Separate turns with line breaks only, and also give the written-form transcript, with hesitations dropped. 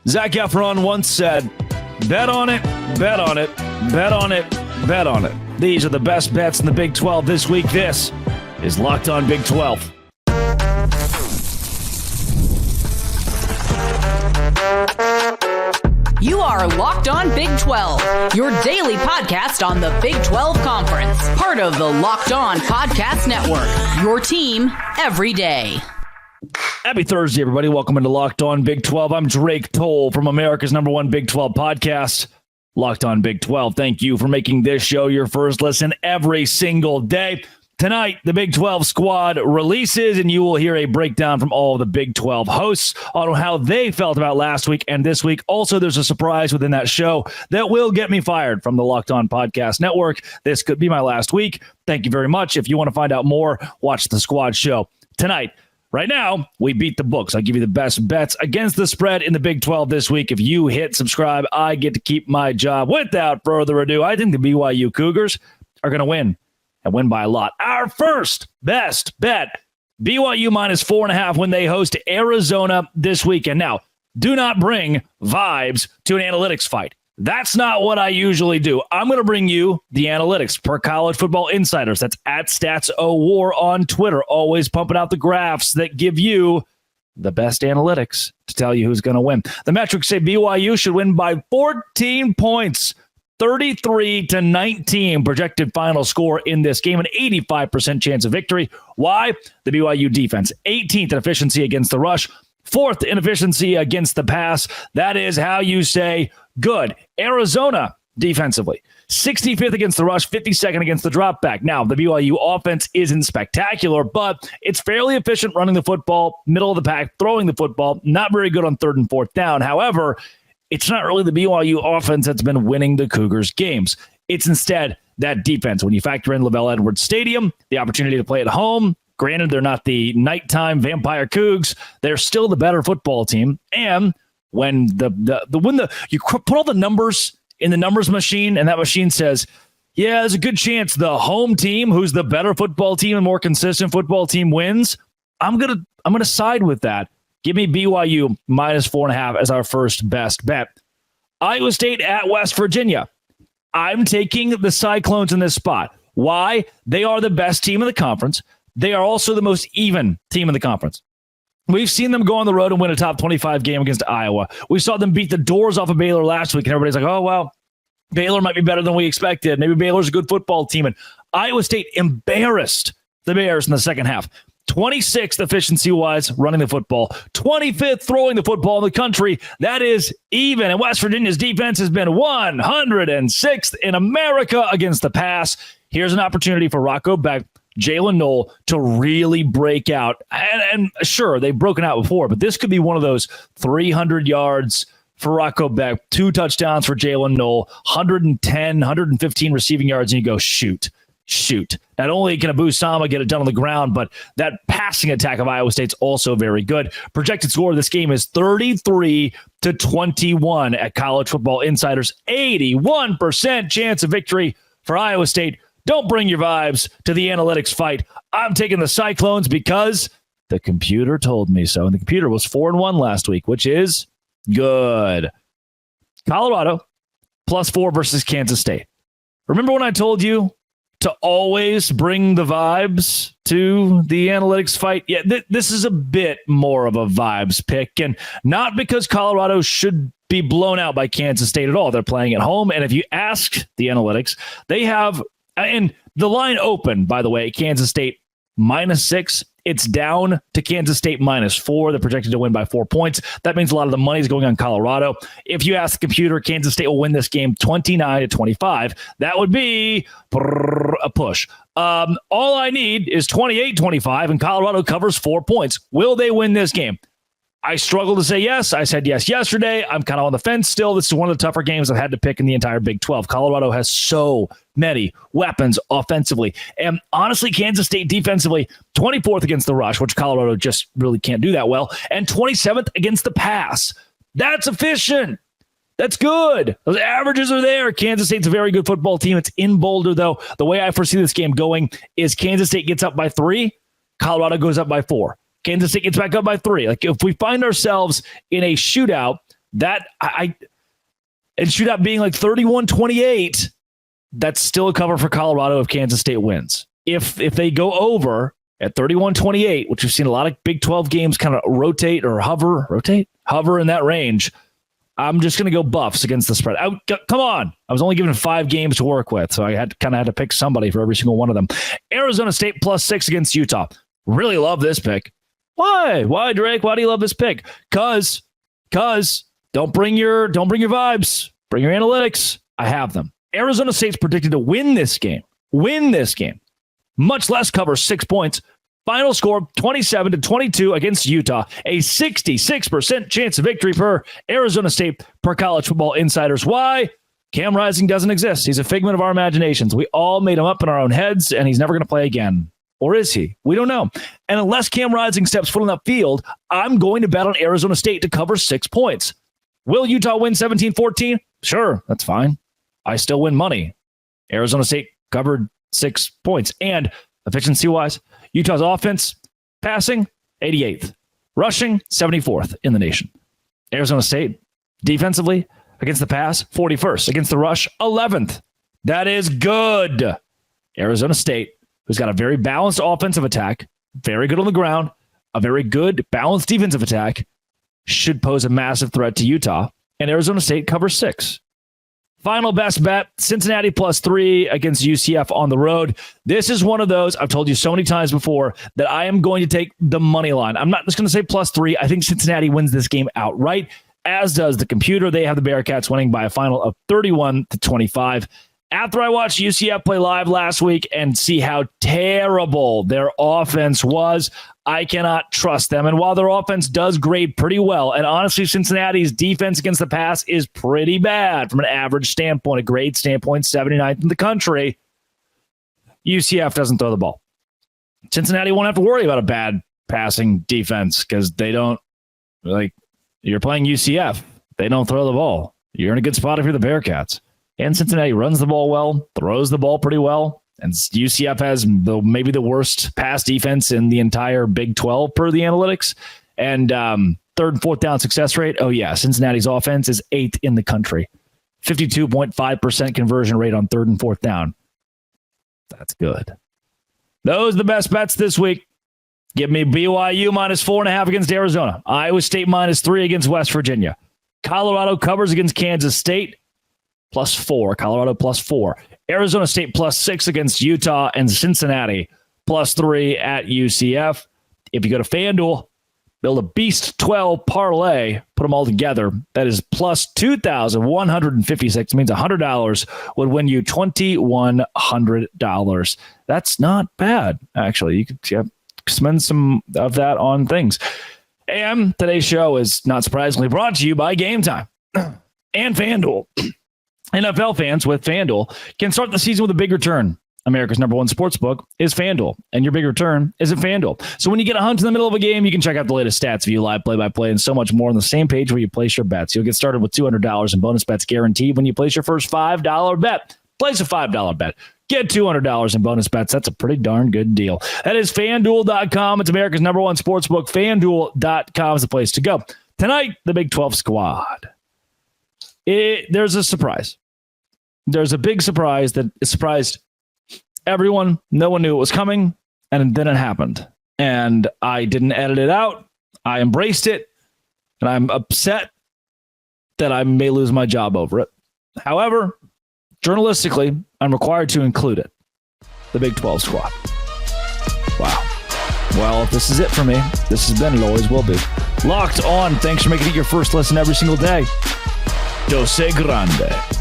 Zac Efron once said, bet on it, bet on it, bet on it, bet on it. These are the best bets in the Big 12 this week. This is Locked On Big 12.
You are Locked On Big 12, your daily podcast on the Big 12 Conference. Part of the Locked On Podcast Network, your team every day.
Happy Thursday, everybody. Welcome into Locked On Big 12. I'm Drake Toll from America's #1 Big 12 podcast, Locked On Big 12. Thank you for making this show your first listen every single day. Tonight, the Big 12 squad releases, and you will hear a breakdown from all of the Big 12 hosts on how they felt about last week and this week. Also, there's a surprise within that show that will get me fired from the Locked On Podcast Network. This could be my last week. Thank you very much. If you want to find out more, watch the squad show tonight. Right now, we beat the books. I give you the best bets against the spread in the Big 12 this week. If you hit subscribe, I get to keep my job. Without further ado, I think the BYU Cougars are going to win, and win by a lot. Our first best bet, BYU -4.5 when they host Arizona this weekend. Now, do not bring vibes to an analytics fight. That's not what I usually do. I'm going to bring you the analytics per College Football Insiders. That's at StatsOWar on Twitter. Always pumping out the graphs that give you the best analytics to tell you who's going to win. The metrics say BYU should win by 14 points, 33-19 projected final score in this game, an 85% chance of victory. Why? The BYU defense, 18th in efficiency against the rush, 4th in efficiency against the pass. That is how you say good. Arizona defensively, 65th against the rush, 52nd against the drop back. Now, the BYU offense isn't spectacular, but it's fairly efficient running the football, middle of the pack, throwing the football, not very good on 3rd and 4th down. However, it's not really the BYU offense that's been winning the Cougars games. It's instead that defense. When you factor in LaVell Edwards Stadium, the opportunity to play at home, granted, they're not the nighttime vampire Cougs. They're still the better football team. And when you put all the numbers in the numbers machine, and that machine says, yeah, there's a good chance the home team, who's the better football team and more consistent football team, wins, I'm gonna side with that. Give me BYU -4.5 as our first best bet. Iowa State at West Virginia. I'm taking the Cyclones in this spot. Why? They are the best team in the conference. They are also the most even team in the conference. We've seen them go on the road and win a top 25 game against Iowa. We saw them beat the doors off of Baylor last week, and everybody's like, oh, well, Baylor might be better than we expected. Maybe Baylor's a good football team. And Iowa State embarrassed the Bears in the second half. 26th efficiency-wise running the football, 25th throwing the football in the country. That is even. And West Virginia's defense has been 106th in America against the pass. Here's an opportunity for Rocco Beck, Jalen Knoll to really break out. And sure, they've broken out before, but this could be one of those 300 yards for Rocco Beck, 2 touchdowns for Jalen Knoll, 110, 115 receiving yards, and you go, shoot. Not only can Abu Sama get it done on the ground, but that passing attack of Iowa State's also very good. Projected score of this game is 33-21 at College Football Insiders. 81% chance of victory for Iowa State. Don't bring your vibes to the analytics fight. I'm taking the Cyclones because the computer told me so. And the computer was 4-1 last week, which is good. Colorado +4 versus Kansas State. Remember when I told you to always bring the vibes to the analytics fight? Yeah, this is a bit more of a vibes pick, and not because Colorado should be blown out by Kansas State at all. They're playing at home, and if you ask the analytics, they have, and the line open, by the way, Kansas State -6. It's down to Kansas State -4. They're projected to win by 4 points. That means a lot of the money is going on Colorado. If you ask the computer, Kansas State will win this game 29-25. That would be a push. All I need is 28-25, and Colorado covers 4 points. Will they win this game? I struggle to say yes. I said yes yesterday. I'm kind of on the fence still. This is one of the tougher games I've had to pick in the entire Big 12. Colorado has so many weapons offensively. And honestly, Kansas State defensively, 24th against the rush, which Colorado just really can't do that well, and 27th against the pass. That's efficient. That's good. Those averages are there. Kansas State's a very good football team. It's in Boulder, though. The way I foresee this game going is Kansas State gets up by 3, Colorado goes up by 4. Kansas State gets back up by 3. Like, if we find ourselves in a shootout, That it should up being like 31-28. That's still a cover for Colorado if Kansas State wins. If they go over at 31-28, which we've seen a lot of Big 12 games kind of hover in that range, I'm just going to go Buffs against the spread. Come on. I was only given 5 games to work with, so I had to pick somebody for every single one of them. Arizona State +6 against Utah. Really love this pick. Why? Why, Drake? Why do you love this pick? Because don't bring your vibes. Bring your analytics. I have them. Arizona State's predicted to win this game. Much less cover 6 points. Final score 27-22 against Utah. A 66% chance of victory per Arizona State per College Football Insiders. Why? Cam Rising doesn't exist. He's a figment of our imaginations. We all made him up in our own heads, and he's never going to play again. Or is he? We don't know. And unless Cam Rising steps foot on that field, I'm going to bet on Arizona State to cover 6 points. Will Utah win 17-14? Sure, that's fine. I still win money. Arizona State covered 6 points. And efficiency-wise, Utah's offense, passing, 88th. Rushing, 74th in the nation. Arizona State, defensively, against the pass, 41st. Against the rush, 11th. That is good. Arizona State, who's got a very balanced offensive attack, very good on the ground, a very good balanced defensive attack, should pose a massive threat to Utah. And Arizona State covers 6. Final best bet, Cincinnati +3 against UCF on the road. This is one of those, I've told you so many times before, that I am going to take the money line. I'm not just going to say +3. I think Cincinnati wins this game outright, as does the computer. They have the Bearcats winning by a final of 31-25. After I watched UCF play live last week and see how terrible their offense was, I cannot trust them. And while their offense does grade pretty well, and honestly, Cincinnati's defense against the pass is pretty bad from an average standpoint, a grade standpoint, 79th in the country, UCF doesn't throw the ball. Cincinnati won't have to worry about a bad passing defense because they don't, you're playing UCF. They don't throw the ball. You're in a good spot if you're the Bearcats. And Cincinnati runs the ball well, throws the ball pretty well. And UCF has maybe the worst pass defense in the entire Big 12 per the analytics. And third and fourth down success rate. Oh, yeah. Cincinnati's offense is 8th in the country. 52.5% conversion rate on third and fourth down. That's good. Those are the best bets this week. Give me BYU -4.5 against Arizona. Iowa State -3 against West Virginia. Colorado covers against Kansas State. +4. Colorado +4. Arizona State +6 against Utah, and Cincinnati +3 at UCF. If you go to FanDuel, build a Beast 12 parlay, put them all together. That is +2,156. It means $100 would win you $2,100. That's not bad, actually. You could spend some of that on things. And today's show is not surprisingly brought to you by Game Time and FanDuel. NFL fans with FanDuel can start the season with a big return. America's #1 sportsbook is FanDuel, and your big return is at FanDuel. So when you get a hunt in the middle of a game, you can check out the latest stats, view live play-by-play, and so much more on the same page where you place your bets. You'll get started with $200 in bonus bets guaranteed when you place your first $5 bet. Place a $5 bet. Get $200 in bonus bets. That's a pretty darn good deal. That is FanDuel.com. It's America's #1 sportsbook. FanDuel.com is the place to go. Tonight, the Big 12 squad. There's a surprise. There's a big surprise that surprised everyone. No one knew it was coming, and then it happened. And I didn't edit it out. I embraced it, and I'm upset that I may lose my job over it. However, journalistically, I'm required to include it. The Big 12 squad. Wow. Well, this is it for me. This has been, it always will be, Locked On. Thanks for making it your first listen every single day. Dose Grande.